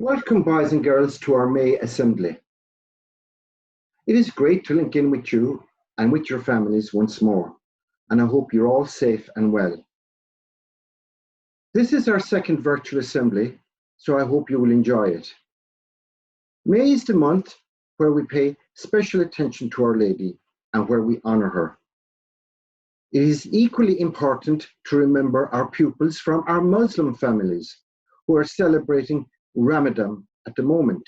Welcome, boys and girls, to our May Assembly. It is great to link in with you and with your families once more, and I hope you're all safe and well. This is our second virtual assembly, so I hope you will enjoy it. May is the month where we pay special attention to Our Lady and where we honour her. It is equally important to remember our pupils from our Muslim families who are celebrating Ramadan at the moment.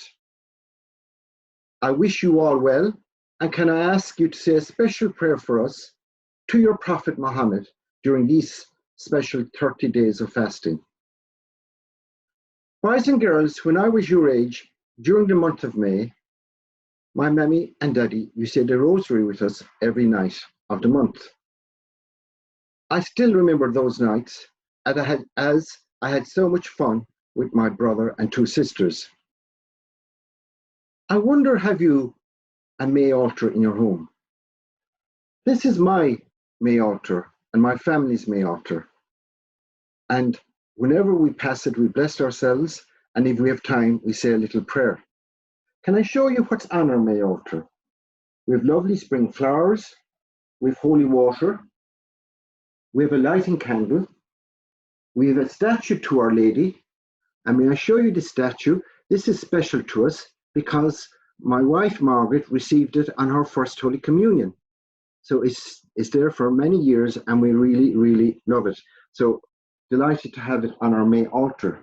I wish you all well, and can I ask you to say a special prayer for us to your Prophet Muhammad during these special 30 days of fasting. Boys and girls, when I was your age, during the month of May, my mammy and daddy used to say the rosary with us every night of the month. I still remember those nights as I had so much fun with my brother and two sisters. I wonder, have you a May altar in your home? This is my May altar and my family's May altar. And whenever we pass it, we bless ourselves, and if we have time, we say a little prayer. Can I show you what's on our May altar? We have lovely spring flowers, we have holy water, we have a lighting candle, we have a statue to Our Lady. And may I show you the statue? This is special to us because my wife Margaret received it on her first Holy Communion. So it's there for many years, and we really, really love it. So delighted to have it on our May altar.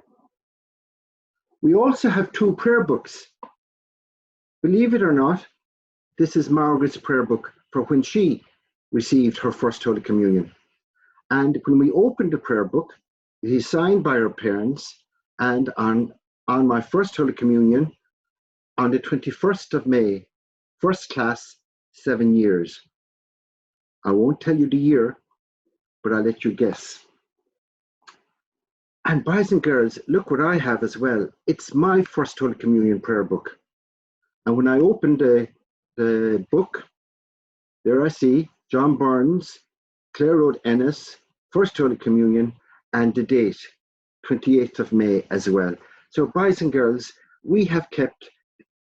We also have two prayer books. Believe it or not, this is Margaret's prayer book for when she received her first Holy Communion. And when we opened the prayer book, it is signed by her parents. And on my first Holy Communion, on the 21st of May, first class, 7 years. I won't tell you the year, but I'll let you guess. And boys and girls, look what I have as well. It's my first Holy Communion prayer book. And when I opened the book, there I see John Burns, Clare Road, Ennis, first Holy Communion, and the date, 28th of May as well. So boys and girls, we have kept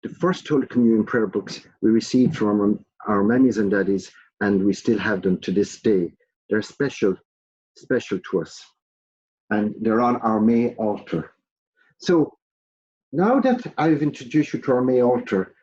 the first Holy Communion prayer books we received from our mammies and daddies, and we still have them to this day. They're special to us. And they're on our May altar. So now that I've introduced you to our May altar,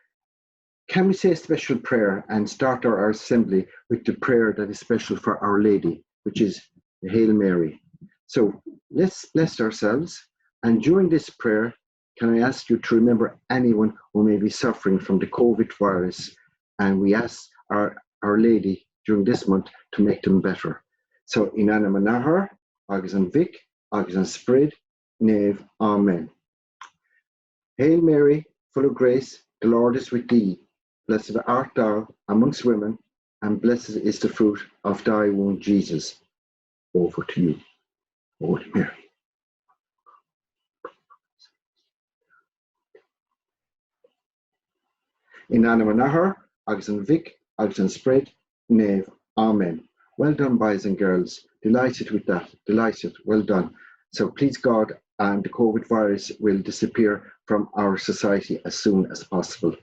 can we say a special prayer and start our assembly with the prayer that is special for Our Lady, which is the Hail Mary. So let's bless ourselves. And during this prayer, can I ask you to remember anyone who may be suffering from the COVID virus? And we ask our Lady during this month to make them better. So in Anna Manahar, agus an Vic, agus an Sprid, Nave, Amen. Hail Mary, full of grace, the Lord is with thee. Blessed art thou amongst women, and blessed is the fruit of thy womb, Jesus. Over to you, Holy Mary. In Anna Manahar, agus an Vic, agus an Sprid, Nave, Amen. Well done, boys and girls. Delighted with that. Delighted. Well done. So please God, and the COVID virus will disappear from our society as soon as possible.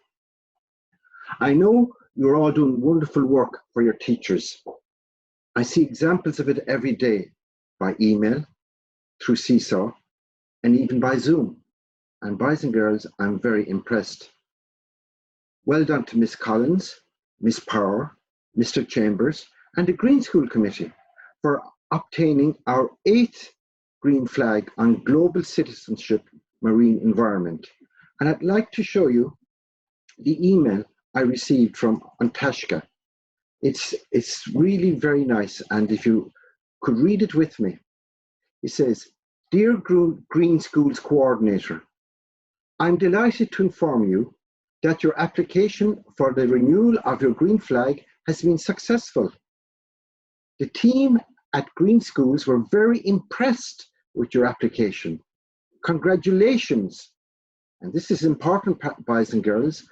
I know you're all doing wonderful work for your teachers. I see examples of it every day by email, through Seesaw, and even by Zoom. And boys and girls, I'm very impressed. Well done to Miss Collins, Miss Power, Mr. Chambers, and the Green School Committee for obtaining our 8th green flag on global citizenship marine environment. And I'd like to show you the email I received from Antashka. It's really very nice, and if you could read it with me. It says, Dear Green Schools Coordinator, I'm delighted to inform you that your application for the renewal of your green flag has been successful. The team at Green Schools were very impressed with your application. Congratulations. And this is important, boys and girls,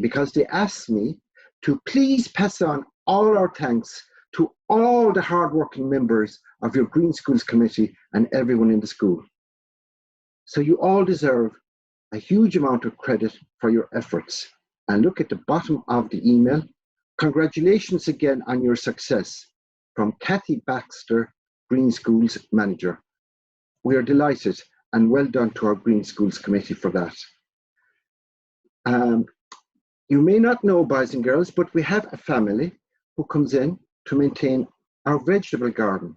because they asked me to please pass on all our thanks to all the hardworking members of your Green Schools Committee and everyone in the school. So you all deserve a huge amount of credit for your efforts. And look at the bottom of the email. Congratulations again on your success from Kathy Baxter, Green Schools Manager. We are delighted and well done to our Green Schools Committee for that. You may not know, boys and girls, but we have a family who comes in to maintain our vegetable garden.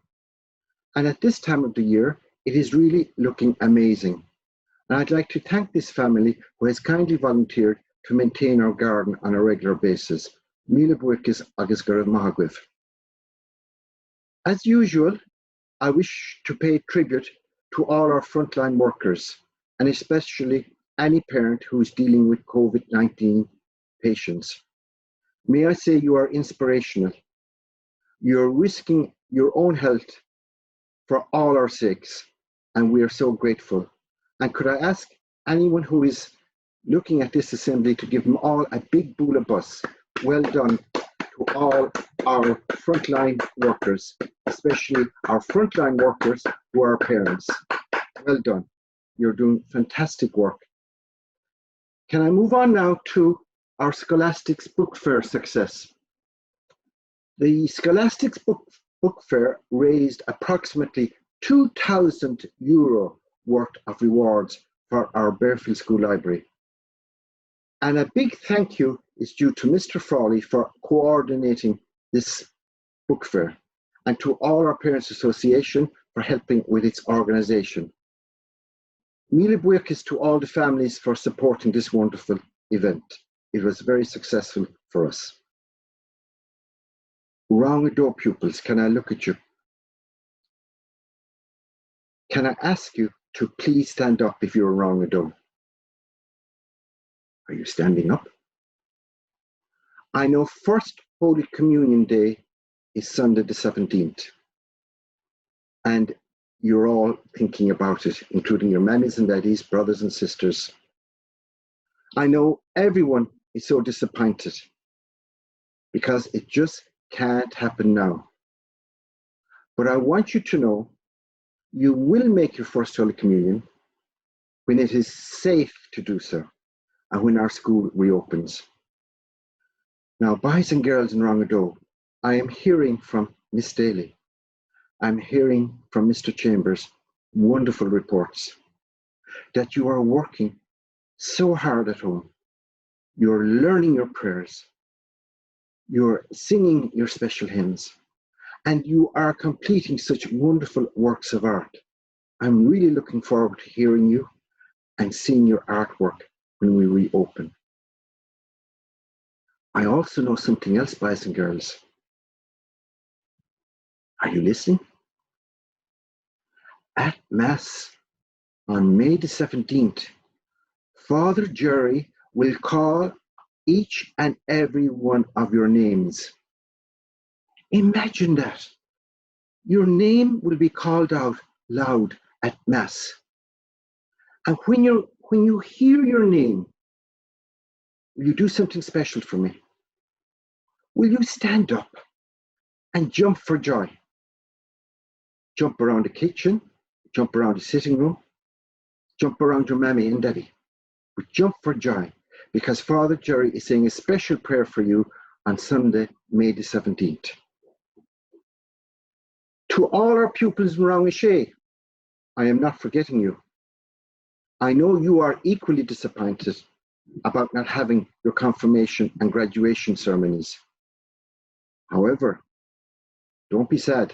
And at this time of the year, it is really looking amazing. And I'd like to thank this family who has kindly volunteered to maintain our garden on a regular basis. Míle buíochas agus go raibh maith agaibh. As usual, I wish to pay tribute to all our frontline workers, and especially any parent who is dealing with COVID-19 patients. May I say you are inspirational. You're risking your own health for all our sakes, and we are so grateful. And could I ask anyone who is looking at this assembly to give them all a big bula bus? Well done to all our frontline workers, especially our frontline workers who are parents. Well done. You're doing fantastic work. Can I move on now to our Scholastics Book Fair success? The Scholastics Book Fair raised approximately €2,000 worth of rewards for our Bearfield School Library. And a big thank you is due to Mr. Frawley for coordinating this book fair, and to all our Parents Association for helping with its organisation. Míle buíochas to all the families for supporting this wonderful event. It was very successful for us. Rangado pupils, can I look at you? Can I ask you to please stand up if you're Rangado? Are you standing up? I know First Holy Communion Day is Sunday the 17th, and you're all thinking about it, including your mammies and daddies, brothers and sisters. I know everyone is so disappointed because it just can't happen now. But I want you to know you will make your First Holy Communion when it is safe to do so and when our school reopens. Now, boys and girls in Rangado, I am hearing from Miss Daly, I'm hearing from Mr. Chambers wonderful reports that you are working so hard at home. You're learning your prayers, you're singing your special hymns, and you are completing such wonderful works of art. I'm really looking forward to hearing you and seeing your artwork when we reopen. I also know something else, boys and girls. Are you listening? At Mass on May the 17th, Father Jerry will call each and every one of your names. Imagine that. Your name will be called out loud at Mass. And when you hear your name, will you do something special for me? Will you stand up and jump for joy? Jump around the kitchen, jump around the sitting room, jump around your mammy and daddy. But jump for joy, because Father Jerry is saying a special prayer for you on Sunday, May the 17th. To all our pupils in Rangishay, I am not forgetting you. I know you are equally disappointed about not having your confirmation and graduation ceremonies. However, don't be sad.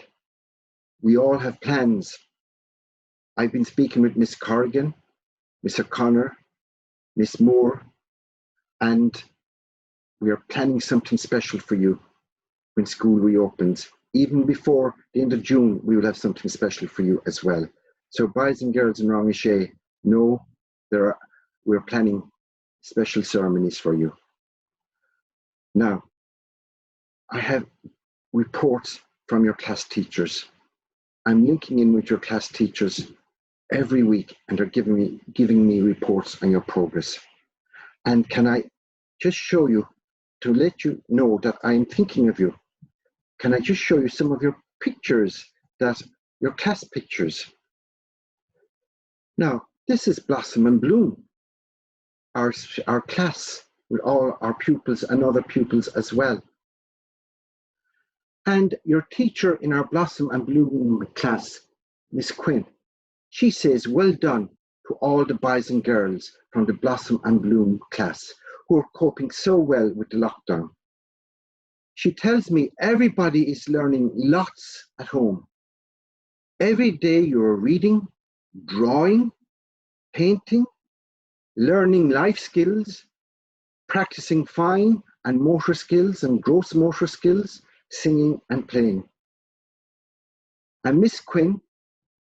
We all have plans. I've been speaking with Miss Corrigan, Miss O'Connor, Miss Moore, and we are planning something special for you when school reopens. Even before the end of June, we will have something special for you as well. So boys and girls in Rangishay, know we're planning special ceremonies for you. Now, I have reports from your class teachers. I'm linking in with your class teachers every week, and they're giving me reports on your progress. And can I just show you, to let you know that I'm thinking of you, can I just show you some of your pictures, your class pictures? Now, this is Blossom and Bloom. our class with all our pupils and other pupils as well. And your teacher in our Blossom and Bloom class, Miss Quinn, she says, well done to all the boys and girls from the Blossom and Bloom class who are coping so well with the lockdown. She tells me everybody is learning lots at home. Every day you're reading, drawing, painting, learning life skills, practicing fine and motor skills and gross motor skills, singing and playing. And Miss Quinn,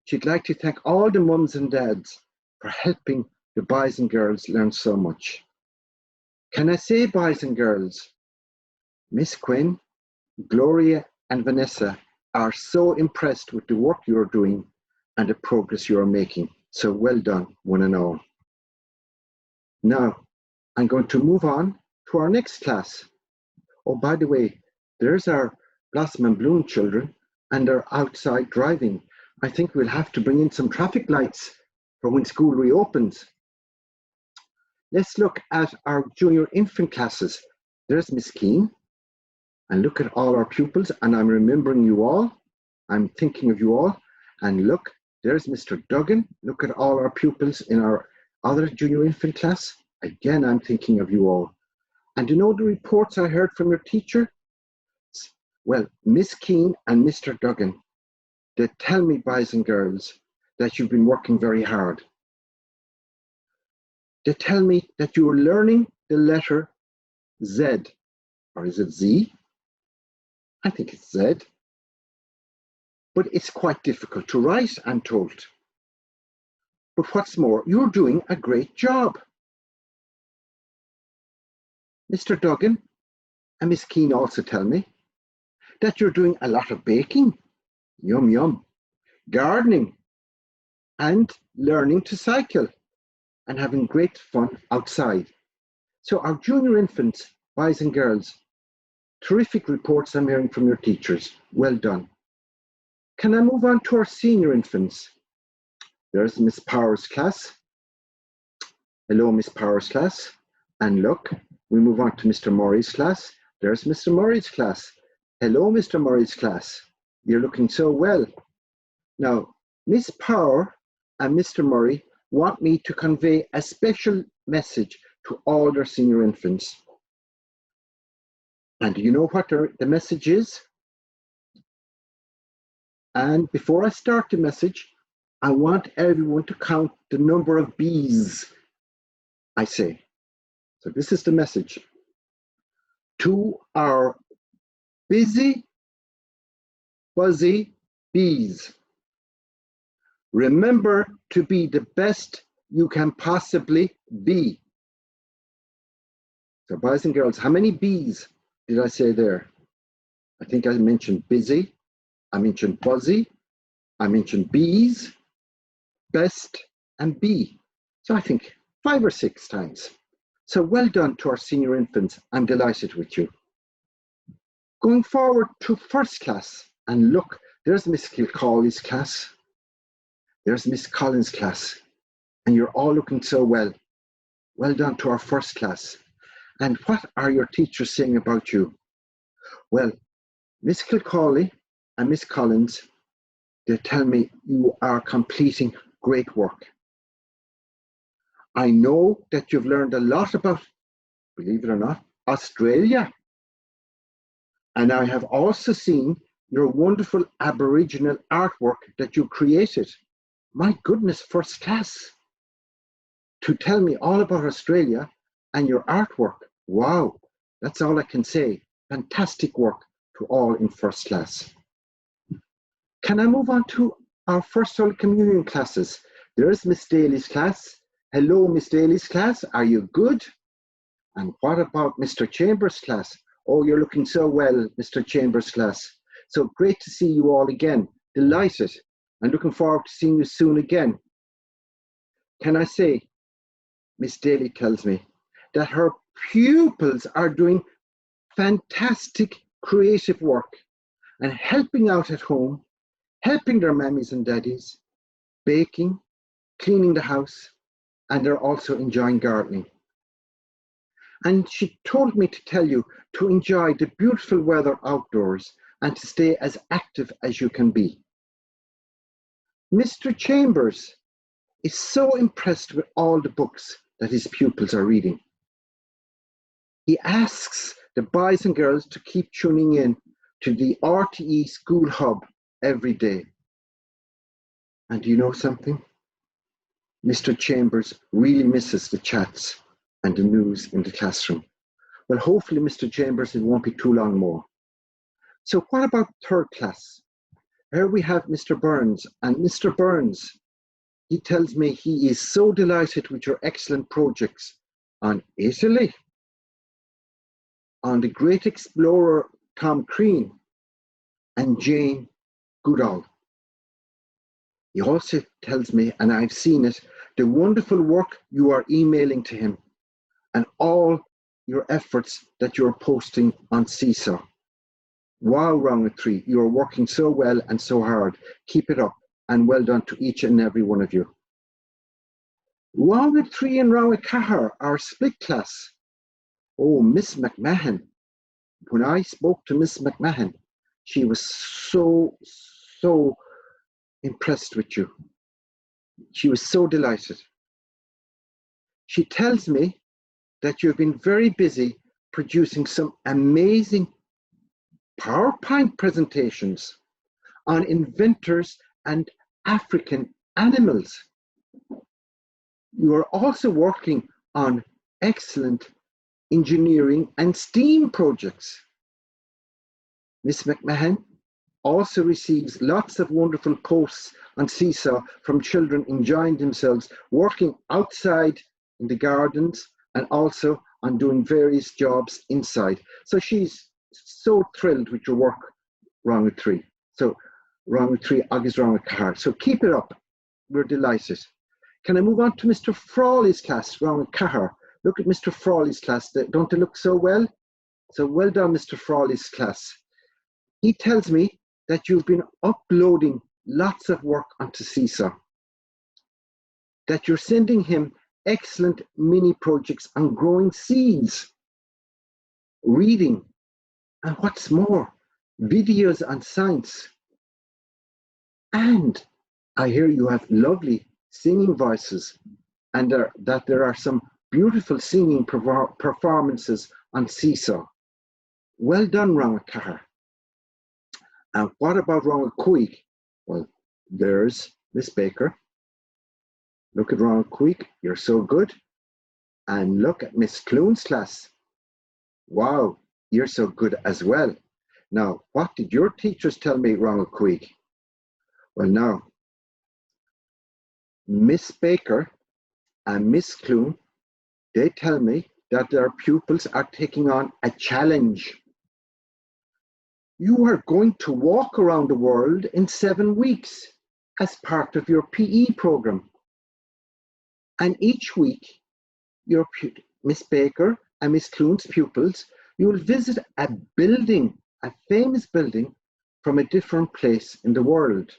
she'd like to thank all the mums and dads for helping the boys and girls learn so much. Can I say, boys and girls, Miss Quinn, Gloria and Vanessa are so impressed with the work you're doing and the progress you're making. So well done, one and all. Now, I'm going to move on to our next class. Oh, by the way, there's our Blossom and Bloom children, and they're outside driving. I think we'll have to bring in some traffic lights for when school reopens. Let's look at our junior infant classes. There's Miss Keane, and look at all our pupils, and I'm remembering you all. I'm thinking of you all. And look, there's Mr. Duggan. Look at all our pupils in our other junior infant class. Again, I'm thinking of you all. And you know the reports I heard from your teacher? Well, Miss Keane and Mr. Duggan, they tell me, boys and girls, that you've been working very hard. They tell me that you are learning the letter Z, or is it Z? I think it's Z. But it's quite difficult to write, I'm told. But what's more, you're doing a great job. Mr. Duggan and Miss Keane also tell me that you're doing a lot of baking, yum yum, gardening, and learning to cycle, and having great fun outside. So our junior infants, boys and girls, terrific reports I'm hearing from your teachers. Well done. Can I move on to our senior infants? There's Miss Power's class. Hello, Miss Power's class. And look, we move on to Mr. Murray's class. There's Mr. Murray's class. Hello, Mr. Murray's class. You're looking so well. Now, Miss Power and Mr. Murray want me to convey a special message to all their senior infants. And do you know what the message is? And before I start the message, I want everyone to count the number of bees I say. So this is the message. To our busy, buzzy bees, remember to be the best you can possibly be. So boys and girls, how many bees did I say there? I think I mentioned busy, I mentioned buzzy, I mentioned bees, best, and bee. So I think 5 or 6 times. So well done to our senior infants. I'm delighted with you. Going forward to first class, and look, there's Miss Kilcawley's class. There's Miss Collins' class. And you're all looking so well. Well done to our first class. And what are your teachers saying about you? Well, Miss Kilcawley and Miss Collins, they tell me you are completing great work. I know that you've learned a lot about, believe it or not, Australia. And I have also seen your wonderful Aboriginal artwork that you created. My goodness, first class. To tell me all about Australia and your artwork. Wow, that's all I can say. Fantastic work to all in first class. Can I move on to our first Holy Communion classes? There's Miss Daly's class. Hello, Miss Daly's class. Are you good? And what about Mr. Chambers' class? Oh, you're looking so well, Mr. Chambers' class. So great to see you all again. Delighted. I'm looking forward to seeing you soon again. Can I say, Miss Daly tells me that her pupils are doing fantastic creative work and helping out at home, helping their mammies and daddies, baking, cleaning the house, and they're also enjoying gardening. And she told me to tell you to enjoy the beautiful weather outdoors and to stay as active as you can be. Mr. Chambers is so impressed with all the books that his pupils are reading. He asks the boys and girls to keep tuning in to the RTE School Hub every day. And do you know something? Mr. Chambers really misses the chats and the news in the classroom. Well, hopefully, Mr. Chambers, it won't be too long more. So what about third class? Here we have Mr. Burns, and Mr. Burns, he tells me he is so delighted with your excellent projects on Italy, on the great explorer Tom Crean, and Jane Goodall. He also tells me, and I've seen it, the wonderful work you are emailing to him and all your efforts that you're posting on Seesaw. Wow, Round 3, you're working so well and so hard. Keep it up, and well done to each and every one of you. Round 3 and Round Cahar are split class. Oh, Miss McMahon. When I spoke to Miss McMahon, she was so impressed with you. She was so delighted. She tells me that you've been very busy producing some amazing PowerPoint presentations on inventors and African animals. You are also working on excellent engineering and STEAM projects. Miss McMahon also receives lots of wonderful posts on Seesaw from children enjoying themselves working outside in the gardens and also on doing various jobs inside. So she's so thrilled with your work, Round 3. So Round 3, agus Round Cahar. So keep it up. We're delighted. Can I move on to Mr. Frawley's class, Round Cahar? Look at Mr. Frawley's class. Don't they look so well? So well done, Mr. Frawley's class. He tells me that you've been uploading lots of work onto Seesaw, that you're sending him excellent mini projects on growing seeds, reading, and what's more, videos on science. And I hear you have lovely singing voices and that there are some beautiful singing performances on Seesaw. Well done, Round Cahar. And what about Round Cuig? Well, there's Miss Baker. Look at Round Cuig, you're so good. And look at Miss Clune's class. Wow, you're so good as well. Now, what did your teachers tell me, Round Cuig? Well, now, Miss Baker and Miss Clune, they tell me that their pupils are taking on a challenge. You are going to walk around the world in 7 weeks as part of your PE program. And each week, your Miss Baker and Miss Clune's pupils, you will visit a building, a famous building from a different place in the world.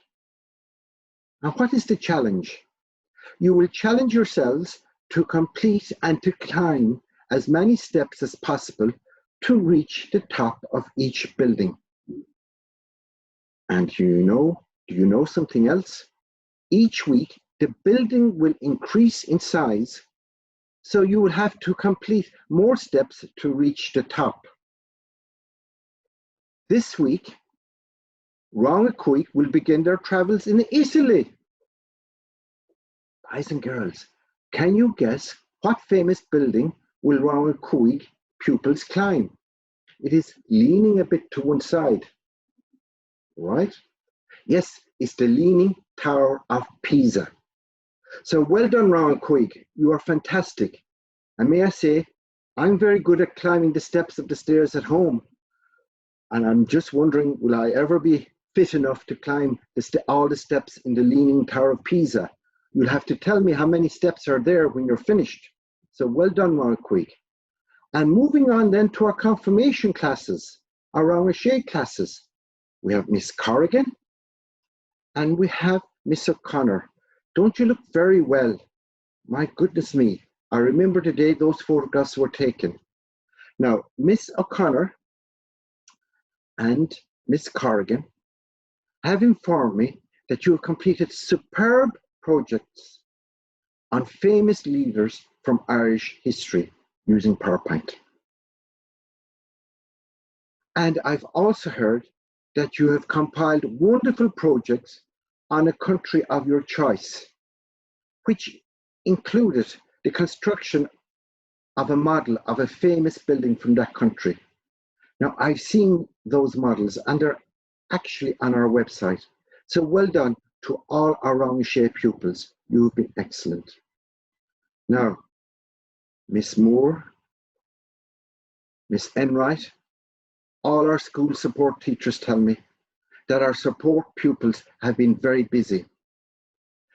And what is the challenge? You will challenge yourselves to complete and to climb as many steps as possible to reach the top of each building. And do you know something else? Each week, the building will increase in size, so you will have to complete more steps to reach the top. This week, Round Cuig will begin their travels in Italy. Guys and girls, can you guess what famous building will Round Cuig pupils climb? It is leaning a bit to one side, right? Yes, it's the Leaning Tower of Pisa. So well done, Round Cuig. You are fantastic. And may I say, I'm very good at climbing the steps of the stairs at home. And I'm just wondering, will I ever be fit enough to climb all the steps in the Leaning Tower of Pisa? You'll have to tell me how many steps are there when you're finished. So well done, Round Cuig. And moving on then to our confirmation classes, our Round Shade classes. We have Miss Corrigan and we have Miss O'Connor. Don't you look very well? My goodness me. I remember the day those photographs were taken. Now, Miss O'Connor and Miss Corrigan have informed me that you have completed superb projects on famous leaders from Irish history using PowerPoint. And I've also heard that you have compiled wonderful projects on a country of your choice, which included the construction of a model of a famous building from that country. Now, I've seen those models and they're actually on our website. So well done to all our Wrong Shape pupils. You've been excellent. Now, Miss Moore, Miss Enright, all our school support teachers tell me that our support pupils have been very busy.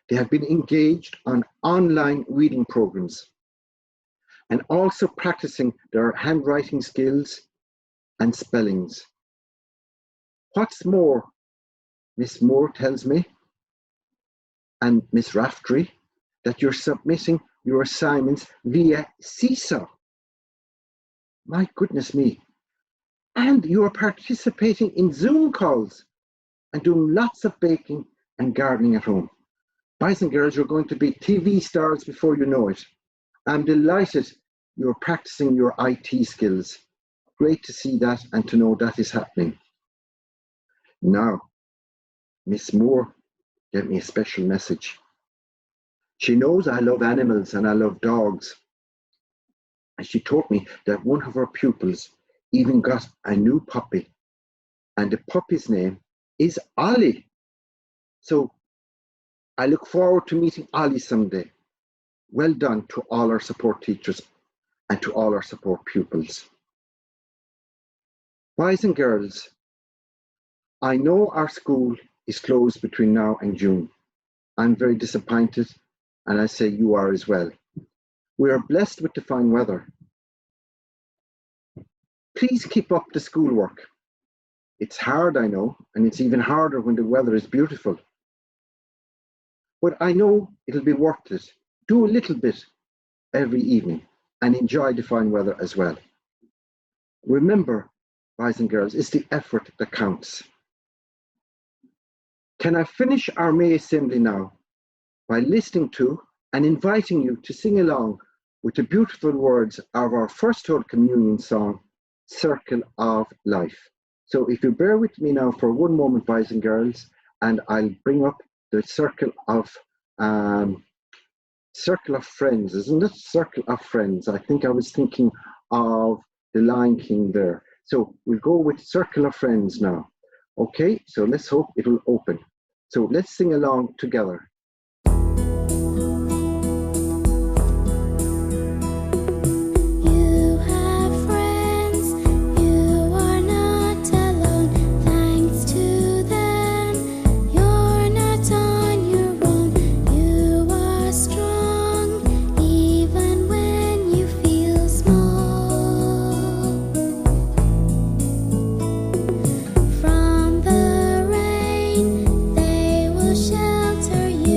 They have been engaged on online reading programs and also practicing their handwriting skills and spellings. What's more, Miss Moore tells me, and Miss Raftery, that you're submitting your assignments via Seesaw. My goodness me. And you are participating in Zoom calls and doing lots of baking and gardening at home. Boys and girls, you're going to be TV stars before you know it. I'm delighted you're practicing your IT skills. Great to see that and to know that is happening. Now, Miss Moore gave me a special message. She knows I love animals and I love dogs. And she told me that one of her pupils even got a new puppy, and the puppy's name is Ollie. So I look forward to meeting Ollie someday. Well done to all our support teachers and to all our support pupils. Boys and girls, I know our school is closed between now and June. I'm very disappointed, and I say you are as well. We are blessed with the fine weather. Please keep up the schoolwork. It's hard, I know, and it's even harder when the weather is beautiful. But I know it'll be worth it. Do a little bit every evening and enjoy the fine weather as well. Remember, boys and girls, it's the effort that counts. Can I finish our May Assembly now by listening to and inviting you to sing along with the beautiful words of our First Holy Communion song, Circle of Life. So if you bear with me now for one moment, boys and girls, and I'll bring up the Circle of Friends, isn't it? Circle of Friends. I think I was thinking of the Lion King there. So we'll go with Circle of Friends now. Okay, so let's hope it will open. So let's sing along together. Shelter you.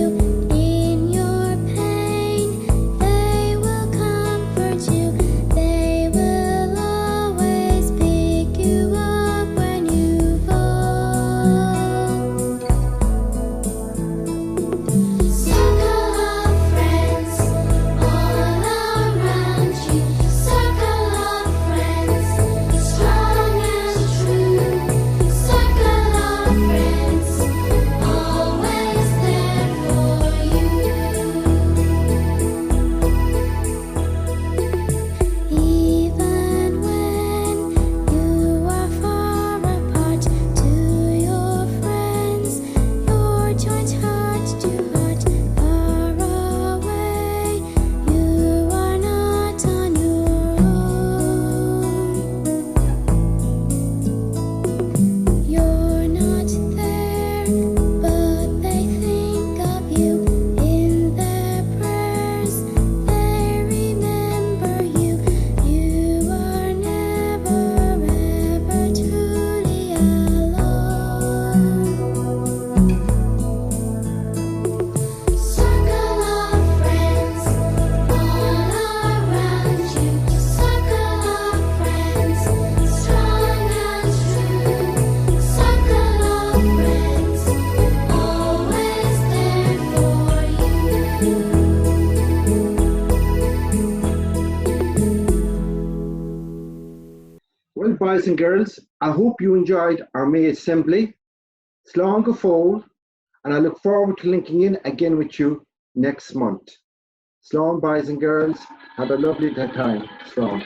boys and girls. I hope you enjoyed our May Assembly. Slán go fóill, and I look forward to linking in again with you next month. Slán, boys and girls. Have a lovely time. Slán.